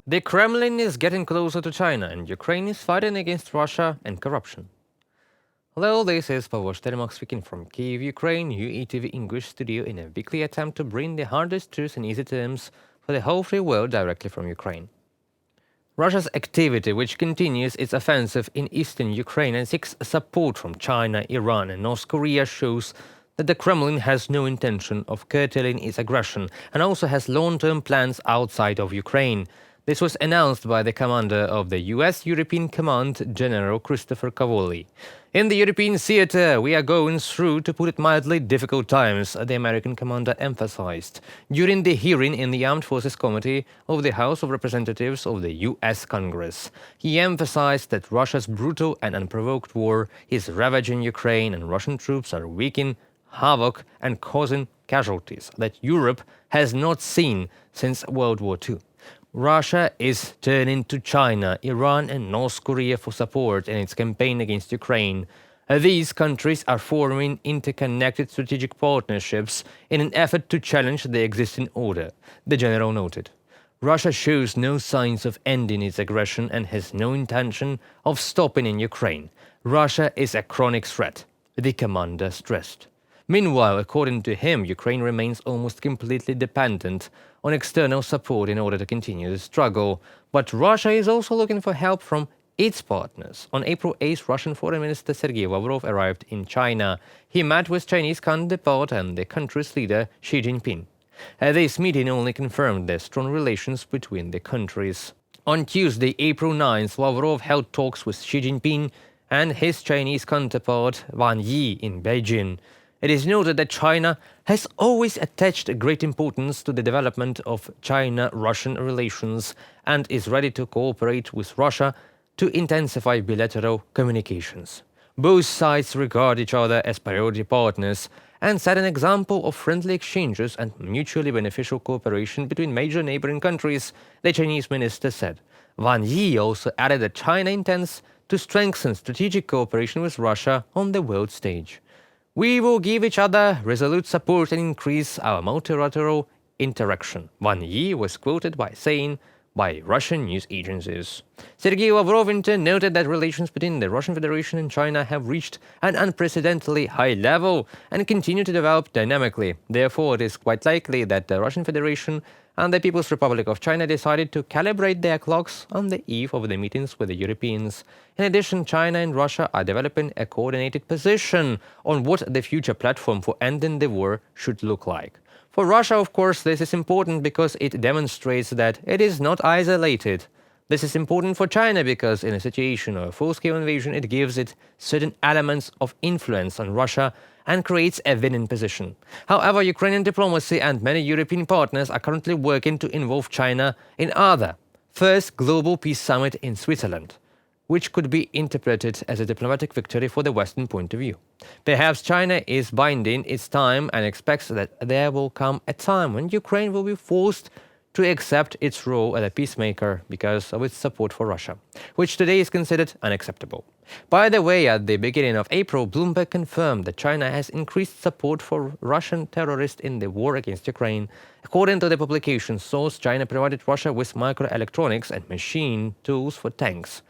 The Kremlin is getting closer to China, and Ukraine is fighting against Russia and corruption. Hello, this is Pavel Shtermak speaking from Kyiv, Ukraine, UATV English studio in a weekly attempt to bring the hardest truths in easy terms for the whole free world directly from Ukraine. Russia's activity, which continues its offensive in eastern Ukraine and seeks support from China, Iran and North Korea, shows that the Kremlin has no intention of curtailing its aggression and also has long-term plans outside of Ukraine. This was announced by the commander of the US European Command, General Christopher Cavoli. In the European theater, we are going through, to put it mildly, difficult times, the American commander emphasized during the hearing in the Armed Forces Committee of the House of Representatives of the US Congress. He emphasized that Russia's brutal and unprovoked war is ravaging Ukraine and Russian troops are wreaking havoc and causing casualties that Europe has not seen since World War II. Russia is turning to China, Iran and North Korea for support in its campaign against Ukraine. These countries are forming interconnected strategic partnerships in an effort to challenge the existing order, the general noted. Russia shows no signs of ending its aggression and has no intention of stopping in Ukraine. Russia is a chronic threat, the commander stressed. Meanwhile, according to him, Ukraine remains almost completely dependent on external support in order to continue the struggle. But Russia is also looking for help from its partners. On April 8th, Russian Foreign Minister Sergei Lavrov arrived in China. He met with Chinese counterpart and the country's leader Xi Jinping. This meeting only confirmed the strong relations between the countries. On Tuesday, April 9th, Lavrov held talks with Xi Jinping and his Chinese counterpart Wang Yi in Beijing. It is noted that China has always attached great importance to the development of China-Russian relations and is ready to cooperate with Russia to intensify bilateral communications. Both sides regard each other as priority partners and set an example of friendly exchanges and mutually beneficial cooperation between major neighboring countries, the Chinese minister said. Wang Yi also added that China intends to strengthen strategic cooperation with Russia on the world stage. We will give each other resolute support and increase our multilateral interaction, Wang Yi was quoted by saying by Russian news agencies. Sergei Lavrov in turn noted that relations between the Russian Federation and China have reached an unprecedentedly high level and continue to develop dynamically. Therefore, it is quite likely that the Russian Federation and the People's Republic of China decided to calibrate their clocks on the eve of the meetings with the Europeans. In addition, China and Russia are developing a coordinated position on what the future platform for ending the war should look like. For Russia, of course, this is important because it demonstrates that it is not isolated. This is important for China because in a situation of full-scale invasion, it gives it certain elements of influence on Russia and creates a winning position. However, Ukrainian diplomacy and many European partners are currently working to involve China in other, first global peace summit in Switzerland, which could be interpreted as a diplomatic victory for the Western point of view. Perhaps China is biding its time and expects that there will come a time when Ukraine will be forced to accept its role as a peacemaker because of its support for Russia, which today is considered unacceptable. By the way, at the beginning of April, Bloomberg confirmed that China has increased support for Russian terrorists in the war against Ukraine. According to the publication source, China provided Russia with microelectronics and machine tools for tanks.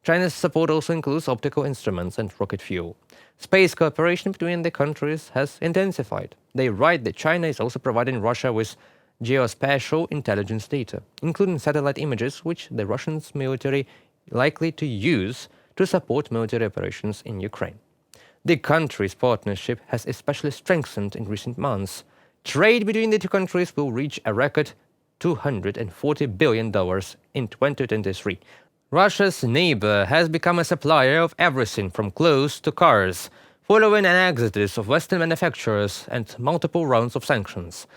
China's support also includes optical instruments and rocket fuel. Space cooperation between the countries has intensified. They write that China is also providing Russia with geospatial intelligence data, including satellite images, which the Russian military likely to use to support military operations in Ukraine. The countries' partnership has especially strengthened in recent months. Trade between the two countries will reach a record $240 billion in 2023. Russia's neighbor has become a supplier of everything from clothes to cars, following an exodus of Western manufacturers and multiple rounds of sanctions.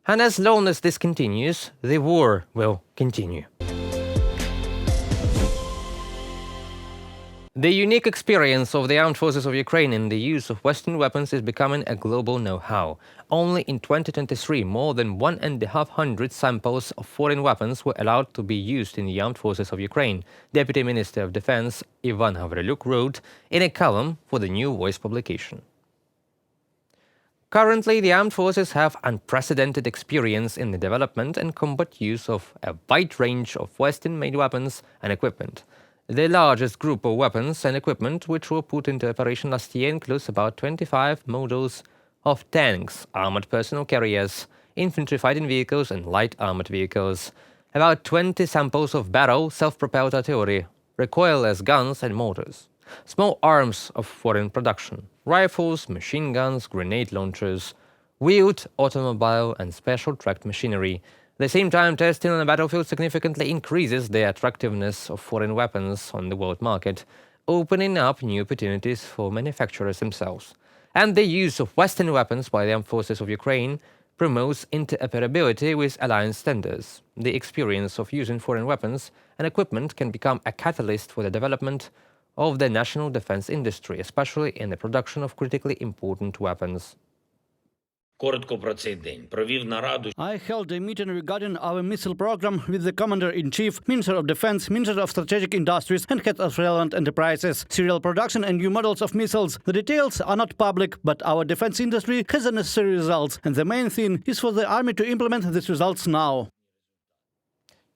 And as long as this continues, the war will continue. The unique experience of the armed forces of Ukraine in the use of Western weapons is becoming a global know-how. Only in 2023, more than 1,500 samples of foreign weapons were allowed to be used in the armed forces of Ukraine, Deputy Minister of Defense Ivan Havrelyuk wrote in a column for the New Voice publication. Currently, the armed forces have unprecedented experience in the development and combat use of a wide range of Western-made weapons and equipment. The largest group of weapons and equipment which were put into operation last year includes about 25 models of tanks, armored personnel carriers, infantry fighting vehicles and light armored vehicles, about 20 samples of barrel self-propelled artillery, recoilless guns and mortars, small arms of foreign production, rifles, machine guns, grenade launchers, wheeled automobile and special tracked machinery. At the same time, testing on the battlefield significantly increases the attractiveness of foreign weapons on the world market, opening up new opportunities for manufacturers themselves. And the use of Western weapons by the armed forces of Ukraine promotes interoperability with alliance standards. The experience of using foreign weapons and equipment can become a catalyst for the development of the national defense industry, especially in the production of critically important weapons. Коротко про цей день. Провів нараду. I held a meeting regarding our missile program with the Commander-in-Chief, Minister of Defense, Minister of Strategic Industries and heads of relevant enterprises, serial production and new models of missiles. The details are not public, but our defense industry has the necessary results, and the main thing is for the army to implement these results now.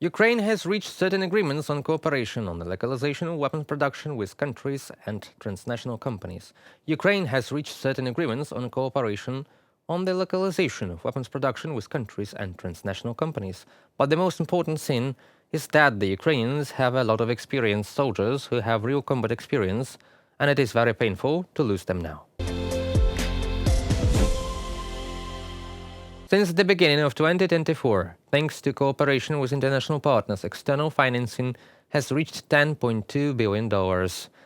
Ukraine has reached certain agreements on cooperation on the localization of weapons production with countries and transnational companies. Ukraine has reached certain agreements on cooperation on the localization of weapons production with countries and transnational companies. But the most important thing is that the Ukrainians have a lot of experienced soldiers who have real combat experience, and it is very painful to lose them now. Since the beginning of 2024, thanks to cooperation with international partners, external financing has reached $10.2 billion.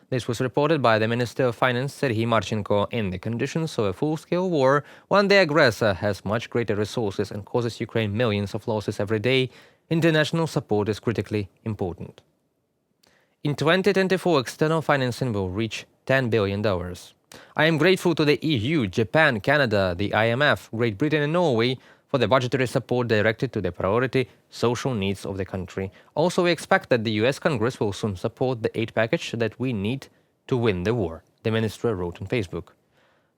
This was reported by the Minister of Finance, Serhiy Marchenko, in the conditions of a full-scale war, when the aggressor has much greater resources and causes Ukraine millions of losses every day. International support is critically important. In 2024, external financing will reach $10 billion. I am grateful to the EU, Japan, Canada, the IMF, Great Britain and Norway for the budgetary support directed to the priority social needs of the country. Also, we expect that the US Congress will soon support the aid package that we need to win the war, the minister wrote on Facebook.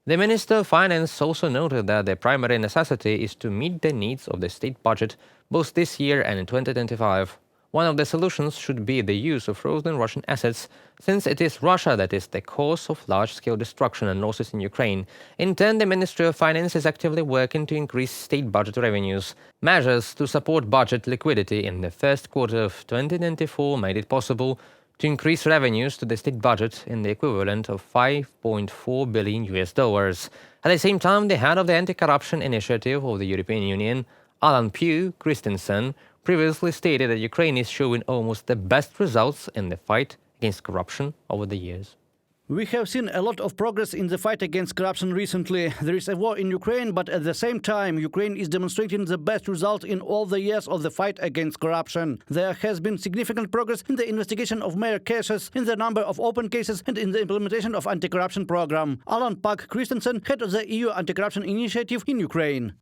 The Minister of Finance also noted that the primary necessity is to meet the needs of the state budget both this year and in 2025. One of the solutions should be the use of frozen Russian assets, since it is Russia that is the cause of large-scale destruction and losses in Ukraine. In turn, the Ministry of Finance is actively working to increase state budget revenues. Measures to support budget liquidity in the first quarter of 2024 made it possible to increase revenues to the state budget in the equivalent of $5.4 billion. At the same time, the head of the anti-corruption initiative of the European Union, Alan Pugh Christensen, previously stated that Ukraine is showing almost the best results in the fight against corruption over the years. We have seen a lot of progress in the fight against corruption recently. There is a war in Ukraine, but at the same time, Ukraine is demonstrating the best result in all the years of the fight against corruption. There has been significant progress in the investigation of major cases, in the number of open cases, and in the implementation of anti-corruption program. Alan Pugh Christensen, head of the EU anti-corruption initiative in Ukraine.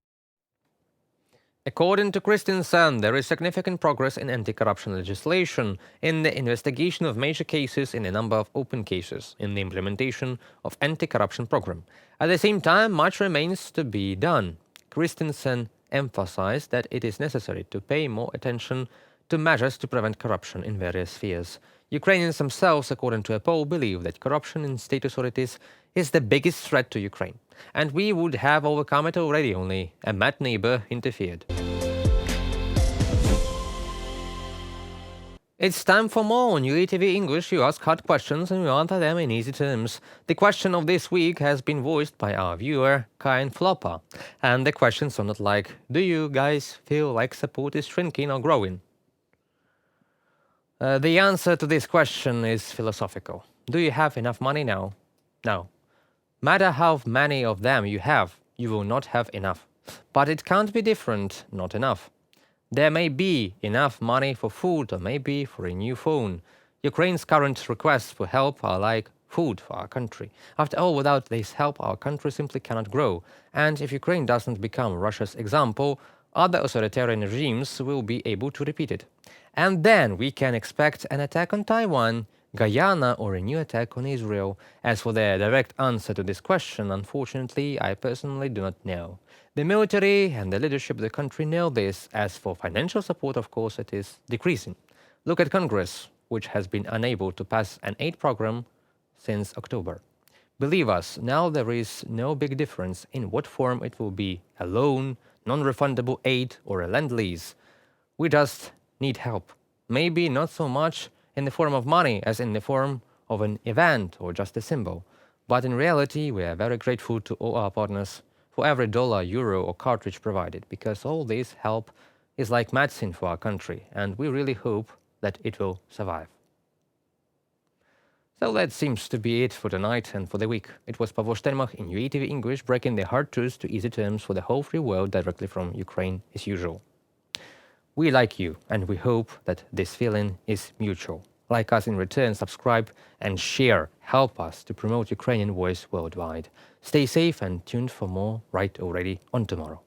According to Christensen, there is significant progress in anti-corruption legislation, in the investigation of major cases, in a number of open cases, in the implementation of anti-corruption program. At the same time, much remains to be done. Christensen emphasized that it is necessary to pay more attention to measures to prevent corruption in various spheres. Ukrainians themselves, according to a poll, believe that corruption in state authorities is the biggest threat to Ukraine, and we would have overcome it already, only a mad neighbor interfered. It's time for more on UATV English. You ask hard questions and we answer them in easy terms. The question of this week has been voiced by our viewer, Kain Flopper. And the question sounded like, do you guys feel like support is shrinking or growing? The answer to this question is philosophical. Do you have enough money now? No. Matter how many of them you have, you will not have enough. But it can't be different, not enough. There may be enough money for food or maybe for a new phone. Ukraine's current requests for help are like food for our country. After all, without this help, our country simply cannot grow. And if Ukraine doesn't become Russia's example, other authoritarian regimes will be able to repeat it. And then we can expect an attack on Taiwan. Guyana, or a new attack on Israel? As for the direct answer to this question, unfortunately, I personally do not know. The military and the leadership of the country know this. As for financial support, of course, it is decreasing. Look at Congress, which has been unable to pass an aid program since October. Believe us, now there is no big difference in what form it will be, a loan, non-refundable aid, or a lend-lease. We just need help. Maybe not so much in the form of money as in the form of an event or just a symbol. But in reality, we are very grateful to all our partners for every dollar, euro, or cartridge provided, because all this help is like medicine for our country, and we really hope that it will survive. So that seems to be it for tonight and for the week. It was Pavel Stelmach in UATV English, breaking the hard truths to easy terms for the whole free world directly from Ukraine as usual. We like you, and we hope that this feeling is mutual. Like us in return, subscribe and share. Help us to promote Ukrainian voice worldwide. Stay safe and tuned for more right already on tomorrow.